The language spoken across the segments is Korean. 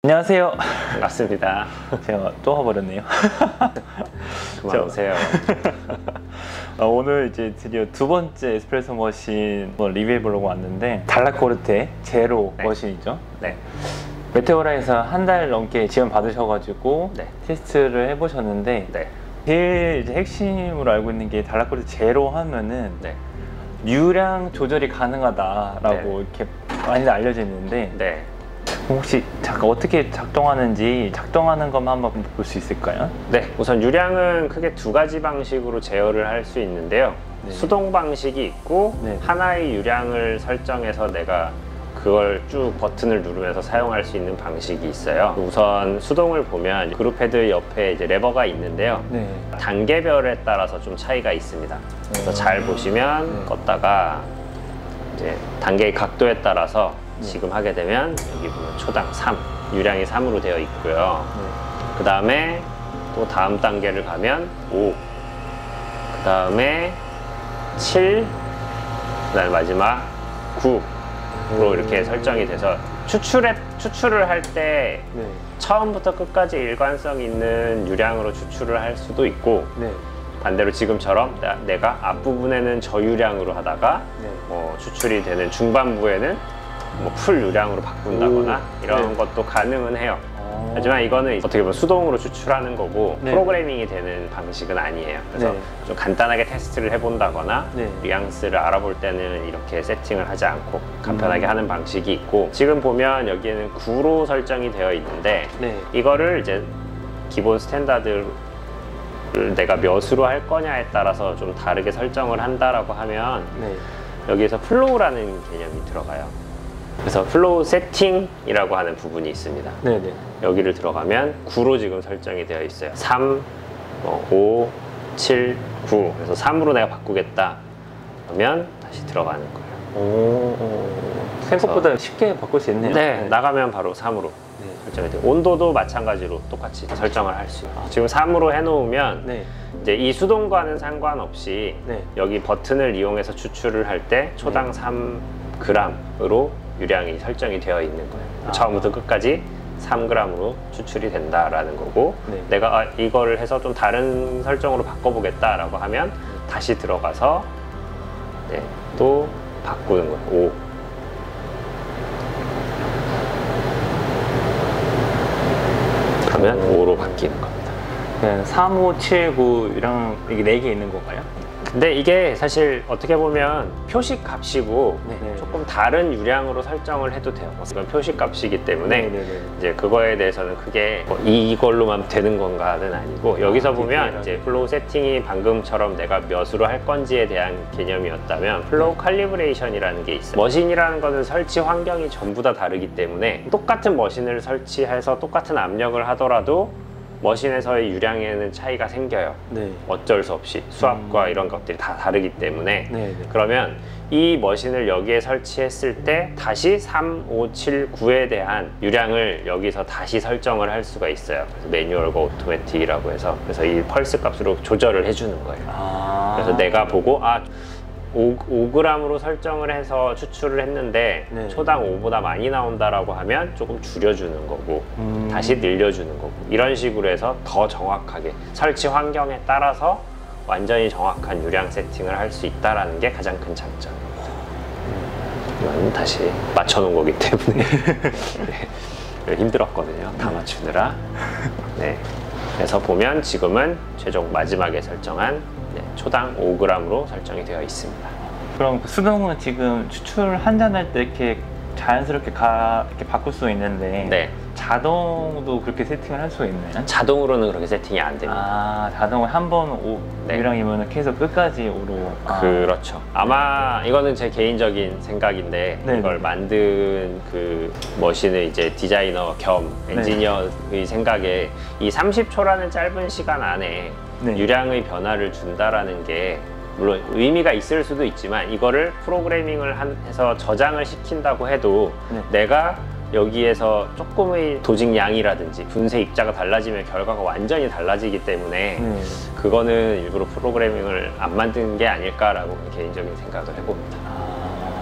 안녕하세요. 반갑습니다. 제가 또 와버렸네요. 그만 오세요. 오늘 이제 드디어 두 번째 에스프레소 머신 리뷰해보려고 왔는데, 달라코르테 제로 네. 머신이죠. 네. 메테오라에서 한 달 넘게 지원 받으셔가지고 네. 테스트를 해보셨는데, 네. 제일 이제 핵심으로 알고 있는 게 달라코르테 제로 하면은 네. 유량 조절이 가능하다라고 이렇게 많이 알려져 있는데, 네. 혹시 잠깐 어떻게 작동하는지 작동하는 것만 한번 볼 수 있을까요? 네. 우선 유량은 크게 두 가지 방식으로 제어를 할 수 있는데요. 네. 수동 방식이 있고, 네. 하나의 유량을 설정해서 내가 그걸 쭉 버튼을 누르면서 사용할 수 있는 방식이 있어요. 우선 수동을 보면 그룹 헤드 옆에 이제 레버가 있는데요. 네. 단계별에 따라서 좀 차이가 있습니다. 그래서 잘 보시면 네. 껐다가 이제 단계의 각도에 따라서 네. 지금 하게 되면 여기 보면 초당 3, 유량이 3으로 되어 있고요. 네. 그 다음에 또 다음 단계를 가면 5, 그 다음에 7, 그 다음에 마지막 9로 이렇게 설정이 돼서 추출을 할 때 네. 처음부터 끝까지 일관성 있는 유량으로 추출을 할 수도 있고, 네. 반대로 지금처럼 내가 앞부분에는 저유량으로 하다가 네. 추출이 되는 중반부에는 풀 유량으로 바꾼다거나 이런 네. 것도 가능은 해요. 하지만 이거는 어떻게 보면 수동으로 추출하는 거고, 네. 프로그래밍이 되는 방식은 아니에요. 그래서 네. 좀 간단하게 테스트를 해본다거나 네. 뉘앙스를 알아볼 때는 이렇게 세팅을 하지 않고 간편하게 하는 방식이 있고, 지금 보면 여기에는 9로 설정이 되어 있는데, 네. 이거를 이제 기본 스탠다드를 내가 몇으로 할 거냐에 따라서 좀 다르게 설정을 한다라고 하면, 네. 여기에서 플로우라는 개념이 들어가요. 그래서 플로우 세팅이라고 하는 부분이 있습니다. 네네. 여기를 들어가면 9로 지금 설정이 되어 있어요. 3, 5, 7, 9. 그래서 3으로 내가 바꾸겠다 그러면 다시 들어가는 거예요. 생각보다 쉽게 바꿀 수 있네요. 네, 나가면 바로 3으로 네. 설정이 돼요. 온도도 마찬가지로 똑같이 설정을 할 수 있어요. 지금 3으로 해놓으면 네. 이제 이 수동과는 상관없이 네. 여기 버튼을 이용해서 추출을 할 때 초당 3g으로 유량이 설정이 되어 있는 거예요. 처음부터 끝까지 3g으로 추출이 된다라는 거고, 네. 내가 이거를 해서 좀 다른 설정으로 바꿔보겠다라고 하면 다시 들어가서 또 바꾸는 거예요. 5. 그러면 5로 바뀌는 겁니다. 네, 3, 5, 7, 9랑 이게 4개 있는 건가요? 근데 이게 사실 어떻게 보면 표식 값이고, 네. 조금 다른 유량으로 설정을 해도 돼요. 이건 표식 값이기 때문에 네네네. 이제 그거에 대해서는 크게 이걸로만 되는 건가는 아니고, 여기서 보면 이제 플로우 세팅이 방금처럼 내가 몇으로 할 건지에 대한 개념이었다면, 플로우 칼리브레이션이라는 게 있어요. 머신이라는 거는 설치 환경이 전부 다 다르기 때문에 똑같은 머신을 설치해서 똑같은 압력을 하더라도 머신에서의 유량에는 차이가 생겨요. 네. 어쩔 수 없이 수압과 이런 것들이 다 다르기 때문에. 네. 그러면 이 머신을 여기에 설치했을 때 다시 3, 5, 7, 9에 대한 유량을 여기서 다시 설정을 할 수가 있어요. 그래서 매뉴얼과 오토매틱이라고 해서, 그래서 이 펄스 값으로 조절을 해주는 거예요. 그래서 내가 보고 5g으로 설정을 해서 추출을 했는데 네. 초당 5보다 많이 나온다라고 하면 조금 줄여주는 거고, 다시 늘려주는 거고, 이런 식으로 해서 더 정확하게 설치 환경에 따라서 완전히 정확한 유량 세팅을 할 수 있다는 게 가장 큰 장점입니다. 이건 다시 맞춰놓은 거기 때문에 네, 힘들었거든요. 다 맞추느라. 네. 그래서 보면 지금은 최종 마지막에 설정한 초당 5g으로 설정이 되어 있습니다. 그럼 수동은 지금 추출 한 잔 할 때 이렇게 자연스럽게 이렇게 바꿀 수 있는데, 네. 자동도 그렇게 세팅을 할 수 있나요? 자동으로는 그렇게 세팅이 안 됩니다. 자동은 한 번 네. 유량이면 계속 끝까지 5로. 그렇죠. 아마 이거는 제 개인적인 생각인데, 네. 이걸 만든 그 머신의 이제 디자이너 겸 엔지니어의 생각에 이 30초라는 짧은 시간 안에 네. 유량의 변화를 준다라는 게 물론 의미가 있을 수도 있지만, 이거를 프로그래밍을 해서 저장을 시킨다고 해도 네. 내가 여기에서 조금의 도직 양이라든지 분쇄 입자가 달라지면 결과가 완전히 달라지기 때문에 그거는 일부러 프로그래밍을 안 만든 게 아닐까라고 개인적인 생각을 해봅니다.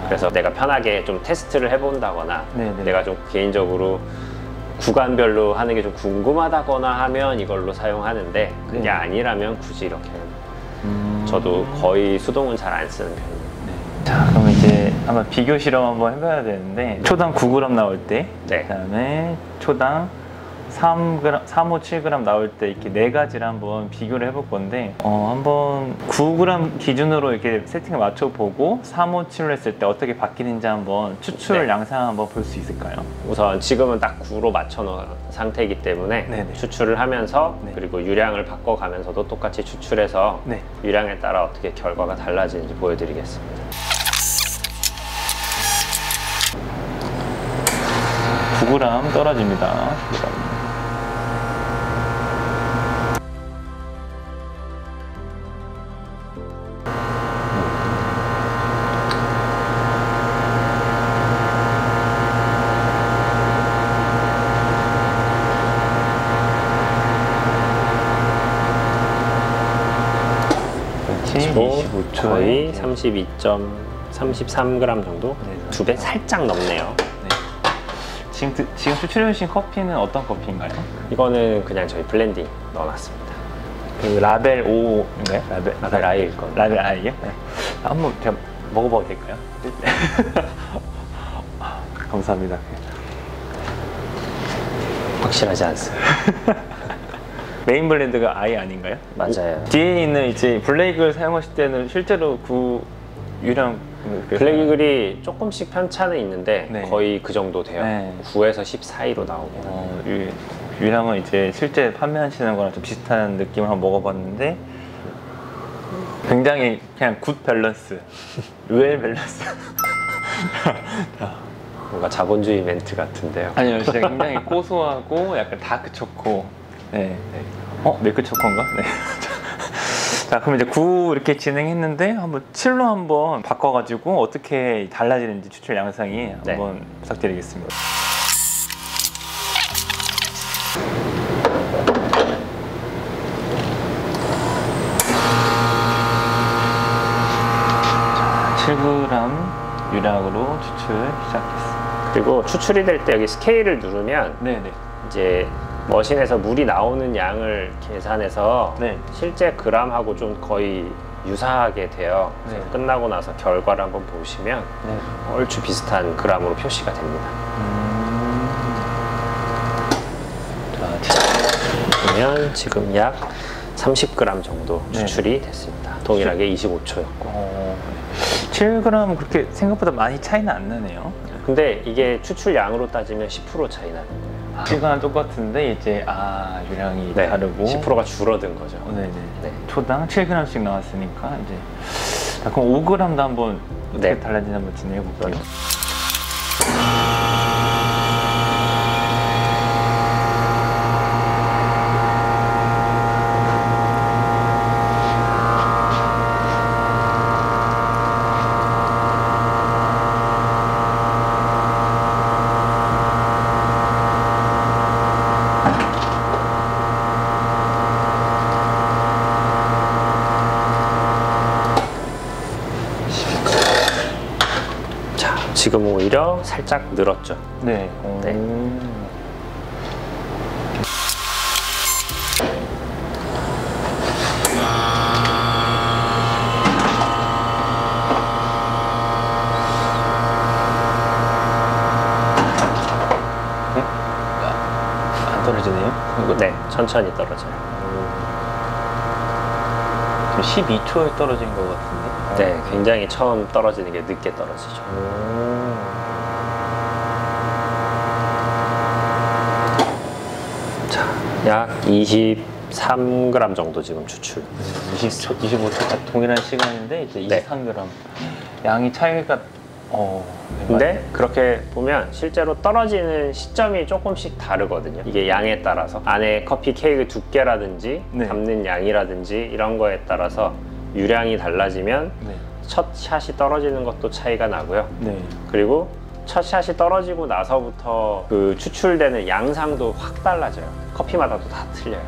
그래서 내가 편하게 좀 테스트를 해본다거나 내가 좀 개인적으로 구간별로 하는 게 좀 궁금하다거나 하면 이걸로 사용하는데 그게 네. 아니라면 굳이 이렇게 저도 거의 수동은 잘 안 쓰는 편이에요. 자, 그럼 이제 한번 비교 실험 한번 해봐야 되는데 초당 9g 나올 때, 네. 그다음에 초당 3g, 357g 나올 때 이렇게 네 가지를 한번 비교를 해볼 건데 한번 9g 기준으로 이렇게 세팅을 맞춰보고 357로 했을 때 어떻게 바뀌는지 한번 추출 네. 양상 한번 볼 수 있을까요? 우선 지금은 딱 9로 맞춰놓은 상태이기 때문에 네네. 추출을 하면서 네. 그리고 유량을 바꿔가면서도 똑같이 추출해서 네. 유량에 따라 어떻게 결과가 달라지는지 보여드리겠습니다. 9g 떨어집니다. 9g. 그리고 25초에 거의 32.33g 정도? 네. 2배 살짝 넘네요. 지금 추출해주신 커피는 어떤 커피인가요? 이거는 그냥 저희 블렌딩 넣어놨습니다. 그 라벨 5인가요? 라벨 I일 겁니다. 라벨 I요? 네. 한번 제가 먹어봐도 될까요? 감사합니다. 확실하지 않습니다. 메인 블렌드가 I 아닌가요? 맞아요. 뒤에 있는 이제 블레이크를 사용하실 때는 실제로 유량 블랙이글이 조금씩 편차는 있는데 네. 거의 그 정도 돼요. 네. 9에서 10 사이로 나옵니다. 유량은 이제 실제 판매하시는 거랑 좀 비슷한 느낌을 한번 먹어봤는데 굉장히 그냥 굿 밸런스, 웰 밸런스. 뭔가 자본주의 멘트 같은데요. 아니요, 진짜 굉장히 고소하고 약간 다크 초코. 네. 밀크 초코인가? 네. 자, 그럼 이제 9 이렇게 진행했는데 한번 7로 한번 바꿔가지고 어떻게 달라지는지 추출 양상이 네. 한번 부탁드리겠습니다. 자, 7g 유량으로 추출 시작했습니다. 그리고 추출이 될 때 여기 스케일을 누르면 네네. 이제 머신에서 물이 나오는 양을 계산해서 네. 실제 그램하고 좀 거의 유사하게 돼요. 그래서 네. 끝나고 나서 결과를 한번 보시면 네. 얼추 비슷한 그램으로 표시가 됩니다. 자, 보면 지금 약 30g 정도 네. 추출이 됐습니다. 동일하게 25초였고. 7g 그렇게 생각보다 많이 차이는 안 나네요. 근데 이게 추출량으로 따지면 10% 차이 나는 거예요. 시간은 똑같은데 이제 유량이 네, 다르고 10%가 줄어든 거죠. 네네. 네. 초당 7g씩 나왔으니까 이제 자, 그럼 5g도 한번 어떻게 네. 달라지는지 한번 진행해 볼게요. 지금 오히려 살짝 늘었죠. 네. 네. 안 떨어지네요? 네, 천천히 떨어져요. 지금 12초에 떨어진 것 같은데? 네, 굉장히 처음 떨어지는 게 늦게 떨어지죠. 자, 약 23g 정도 지금 추출. 25초 동일한 시간인데 이제 네. 23g 양이 차이가 근데 그렇게 보면 실제로 떨어지는 시점이 조금씩 다르거든요. 이게 양에 따라서 안에 커피 케이크 두께라든지 네. 담는 양이라든지 이런 거에 따라서 유량이 달라지면 네. 첫 샷이 떨어지는 것도 차이가 나고요. 네. 그리고 첫 샷이 떨어지고 나서부터 그 추출되는 양상도 확 달라져요. 커피마다도 다 틀려요.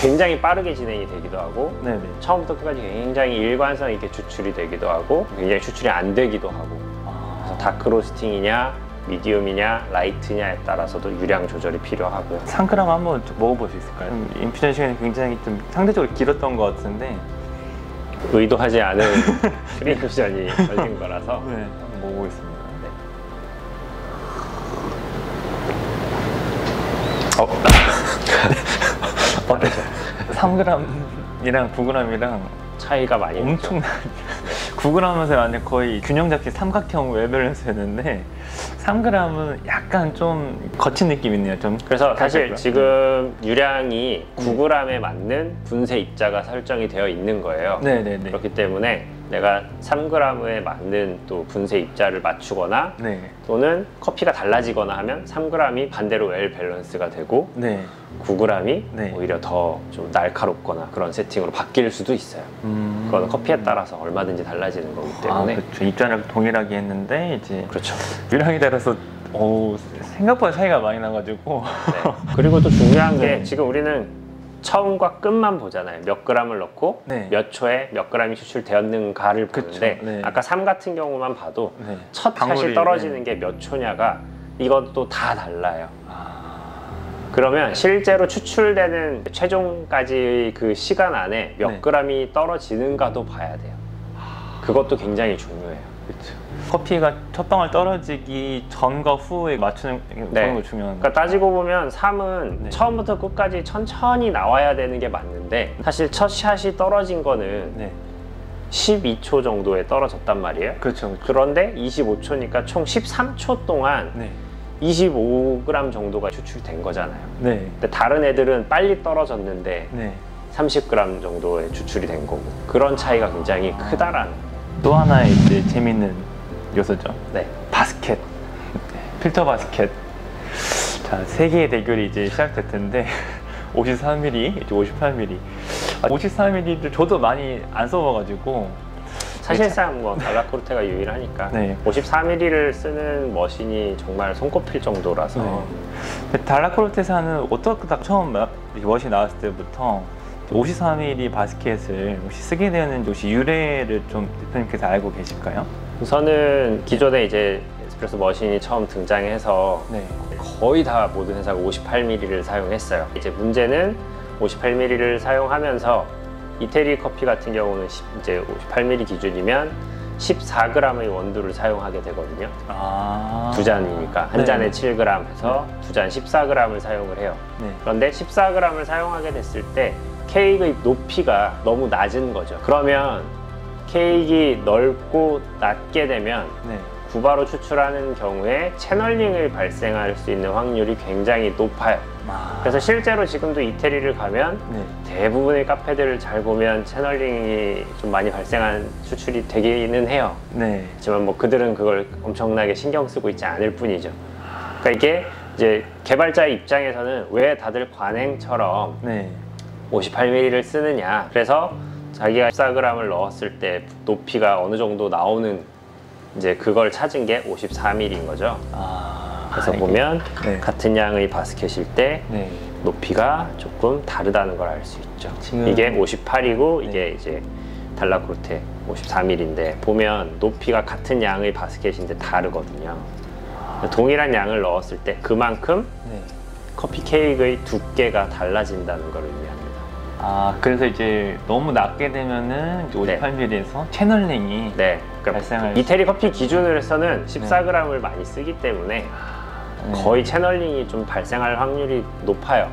굉장히 빠르게 진행이 되기도 하고 네네. 처음부터 끝까지 굉장히 일관성 있게 추출이 되기도 하고 굉장히 추출이 안 되기도 하고 그래서 다크 로스팅이냐 미디움이냐 라이트냐에 따라서도 유량 조절이 필요하고요. 3g 한번 좀 먹어볼 수 있을까요? 인퓨전 시간이 굉장히 좀 상대적으로 길었던 것 같은데 의도하지 않은 프리인퓨전이 걸린 거라서 네, 한번 먹어보겠습니다. 어때요? 3g이랑 9g이랑 차이가 많이 엄청 나죠. 9g에서 완전 거의 균형 잡힌 삼각형 웨밸런스였는데 3g은 약간 좀 거친 느낌이 있네요. 좀 그래서 사실 갈색으로. 지금 유량이 9g에 맞는 분쇄 입자가 설정이 되어 있는 거예요. 네네네. 그렇기 때문에 내가 3g에 맞는 또 분쇄 입자를 맞추거나 네. 또는 커피가 달라지거나 하면 3g이 반대로 웰 밸런스가 되고 네. 9g이 네. 오히려 더 좀 날카롭거나 그런 세팅으로 바뀔 수도 있어요. 그거는 커피에 따라서 얼마든지 달라지는 거기 때문에. 그렇죠. 입자를 동일하게 했는데 이제 그렇죠. 유량에 따라서 생각보다 차이가 많이 나가지고 네. 그리고 또 중요한 게 네. 지금 우리는 처음과 끝만 보잖아요. 몇 g을 넣고 네. 몇 초에 몇 g이 추출되었는가를 보는데 그쵸. 네. 아까 3 같은 경우만 봐도 네. 첫 방울이, 샷이 떨어지는 네. 게 몇 초냐가 이것도 다 달라요. 그러면 실제로 추출되는 최종까지 그 시간 안에 몇 네. g이 떨어지는가도 봐야 돼요. 그것도 굉장히 중요해요. 그렇죠. 커피가 첫 방울 떨어지기 전과 후에 맞추는 네. 거 중요한 그러니까 따지고 보면 3은 네. 처음부터 끝까지 천천히 나와야 되는 게 맞는데 사실 첫 샷이 떨어진 거는 네. 12초 정도에 떨어졌단 말이에요. 그렇죠. 그렇죠. 그런데 25초니까 총 13초 동안 네. 25g 정도가 추출된 거잖아요. 네. 근데 다른 애들은 빨리 떨어졌는데 네. 30g 정도의 추출이 된 거고 그런 차이가 굉장히 크다라는. 또 하나의 이제 재밌는 요소죠. 네. 바스켓. 필터 바스켓. 자, 세 개의 대결이 이제 시작될 텐데 53mm, 이제 58mm. 54mm를 저도 많이 안 써봐가지고 사실상 뭐 달라코르테가 유일하니까 네. 54mm를 쓰는 머신이 정말 손꼽힐 정도라서 네. 달라코르테사는 어떻게 딱 처음 머신 나왔을 때부터 53mm 바스켓을 혹시 쓰게 되었는지 혹시 유래를 좀 대표님께서 알고 계실까요? 우선은 기존에 이제 에스프레소 머신이 처음 등장해서 네. 거의 다 모든 회사가 58mm를 사용했어요. 이제 문제는 58mm를 사용하면서 이태리 커피 같은 경우는 이제 58mm 기준이면 14g의 원두를 사용하게 되거든요. 두 잔이니까 한 네. 잔에 7g 해서 두 잔 14g을 사용을 해요. 네. 그런데 14g을 사용하게 됐을 때 케이크의 높이가 너무 낮은 거죠. 그러면 케이크가 넓고 낮게 되면 네. 구바로 추출하는 경우에 채널링을 발생할 수 있는 확률이 굉장히 높아요. 그래서 실제로 지금도 이태리를 가면 네. 대부분의 카페들을 잘 보면 채널링이 좀 많이 발생한 추출이 되기는 해요. 네. 하지만 뭐 그들은 그걸 엄청나게 신경 쓰고 있지 않을 뿐이죠. 그러니까 이게 이제 개발자의 입장에서는 왜 다들 관행처럼 네. 58mm를 쓰느냐. 그래서 자기가 14g을 넣었을 때 높이가 어느 정도 나오는 이제 그걸 찾은 게 54mm인 거죠. 그래서 이게- 보면 네. 같은 양의 바스켓일 때 네. 높이가 조금 다르다는 걸 알 수 있죠. 지금- 이게 58이고 네. 이게 이제 달라코르테 53mm인데 보면 높이가 같은 양의 바스켓인데 다르거든요. 동일한 양을 넣었을 때 그만큼 네. 커피 케이크의 두께가 달라진다는 걸 의미합니다. 그래서 이제 너무 낮게 되면은 58mm에서 채널링이 네, 그러니까 발생할 이태리 커피 기준으로 해서는 14g을 많이 쓰기 때문에 거의 채널링이 좀 발생할 확률이 높아요.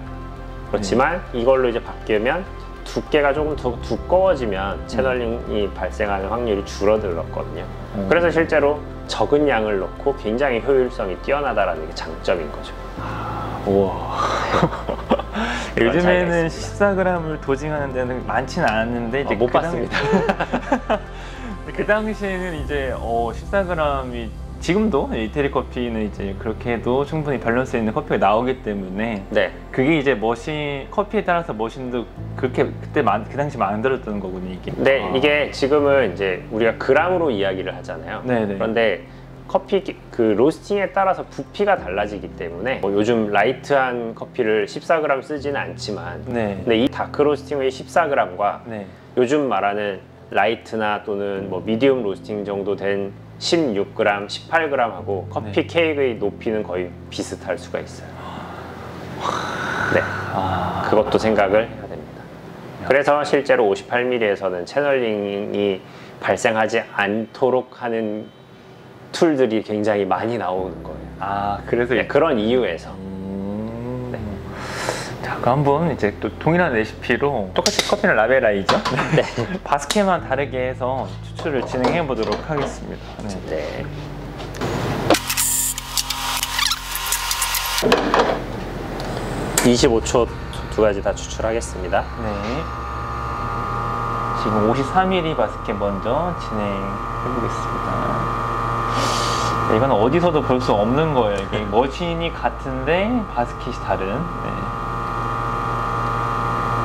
그렇지만 이걸로 이제 바뀌면 두께가 조금 더 두꺼워지면 채널링이 발생하는 확률이 줄어들었거든요. 그래서 실제로 적은 양을 넣고 굉장히 효율성이 뛰어나다라는 게 장점인 거죠. 우와. 그런 차이가 요즘에는 있습니다. 14g을 도징하는 데는 많지는 않았는데 이제 못 그 봤습니다. 그 당시에는 이제 14g이 지금도 이태리 커피는 이제 그렇게 해도 충분히 밸런스 있는 커피가 나오기 때문에 네, 그게 이제 머신 커피에 따라서 머신도 그렇게 그때 그 당시 만들었던 거군요 이게. 네, 이게 지금은 이제 우리가 그람으로 이야기를 하잖아요. 네네. 그런데 커피 그 로스팅에 따라서 부피가 달라지기 때문에 뭐 요즘 라이트한 커피를 14g 쓰지는 않지만 네. 근데 이 다크 로스팅의 14g과 네. 요즘 말하는 라이트나 또는 뭐 미디움 로스팅 정도 된 16g, 18g 하고 커피 케이크의 높이는 거의 비슷할 수가 있어요. 네, 그것도 생각을 해야 됩니다. 그래서 실제로 58mm에서는 채널링이 발생하지 않도록 하는 툴들이 굉장히 많이 나오는 거예요. 그래서 네, 그런 이유에서. 네. 자, 그럼 한번 이제 또 동일한 레시피로 똑같이 커피는 라벨라이죠? 네. 바스켓만 다르게 해서 추출을 진행해 보도록 하겠습니다. 네. 네. 25초 두 가지 다 추출하겠습니다. 네. 지금 53mm 바스켓 먼저 진행해 보겠습니다. 네, 이건 어디서도 볼 수 없는 거예요. 이게 머신이 같은데 바스켓이 다른.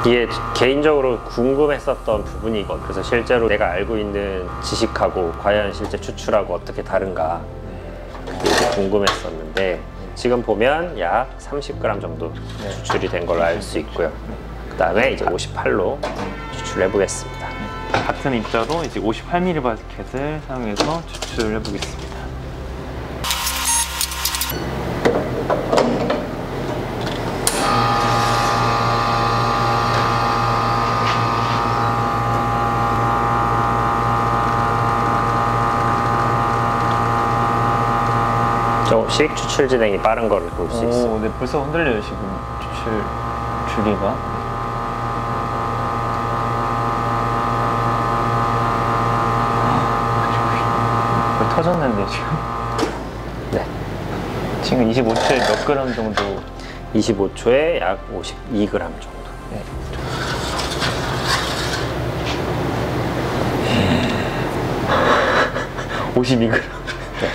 이게 개인적으로 궁금했었던 부분이거든요. 그래서 실제로 내가 알고 있는 지식하고 과연 실제 추출하고 어떻게 다른가 궁금했었는데, 지금 보면 약 30g 정도 추출이 된 걸로 알 수 있고요. 그 다음에 이제 58로 추출해 보겠습니다. 같은 입자로 이제 58mm 바스켓을 사용해서 추출해 보겠습니다. 조금씩 추출 진행이 빠른 거를 볼 수 있어요. 네, 벌써 흔들려요 지금 추출 주기가. 거의 터졌는데 지금. 네. 지금 25초에 몇 그램 정도? 25초에 약 52g 정도. 네. 52g. 네.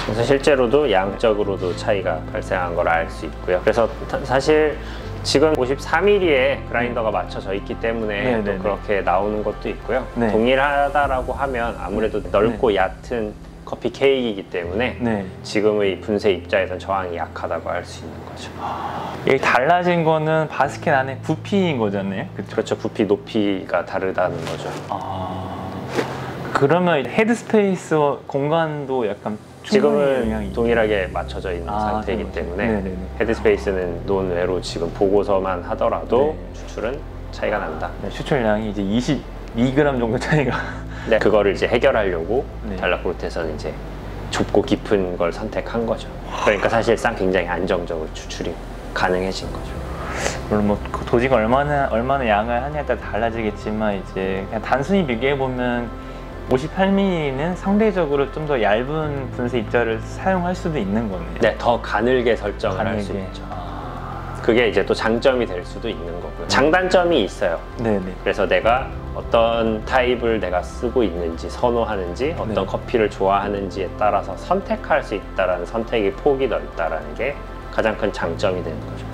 그래서 실제로도 양적으로도 차이가 발생한 걸 알 수 있고요. 그래서 사실 지금 53mm에 그라인더가 맞춰져 있기 때문에 또 그렇게 나오는 것도 있고요. 동일하다라고 하면 아무래도 넓고 얕은 커피 케이크이기 때문에 지금의 분쇄 입자에선 저항이 약하다고 할 수 있는 거죠. 여기 달라진 거는 바스켓 안에 부피인 거잖아요. 그렇죠. 부피 높이가 다르다는 거죠. 그러면 헤드스페이스 공간도 약간 지금은 동일하게 맞춰져 있는 상태이기 때문에 헤드스페이스는 논외로 지금 보고서만 하더라도 추출은 차이가 난다. 추출량이 이제 22g 정도 차이가. 네, 그거를 이제 해결하려고 달라크로트에서는 이제 좁고 깊은 걸 선택한 거죠. 그러니까 사실상 굉장히 안정적으로 추출이 가능해진 거죠. 물론 뭐 도지가 얼마나 양을 하냐에 따라 달라지겠지만, 이제 그냥 단순히 비교해 보면 58mm는 상대적으로 좀 더 얇은 분쇄 입자를 사용할 수도 있는 거네요. 네, 더 가늘게 설정을 할 수 있죠. 그게 이제 또 장점이 될 수도 있는 거고요. 장단점이 있어요. 그래서 내가 어떤 타입을 내가 쓰고 있는지, 선호하는지, 어떤 커피를 좋아하는지에 따라서 선택할 수 있다는 선택의 폭이 넓다라는 게 가장 큰 장점이 되는 거죠.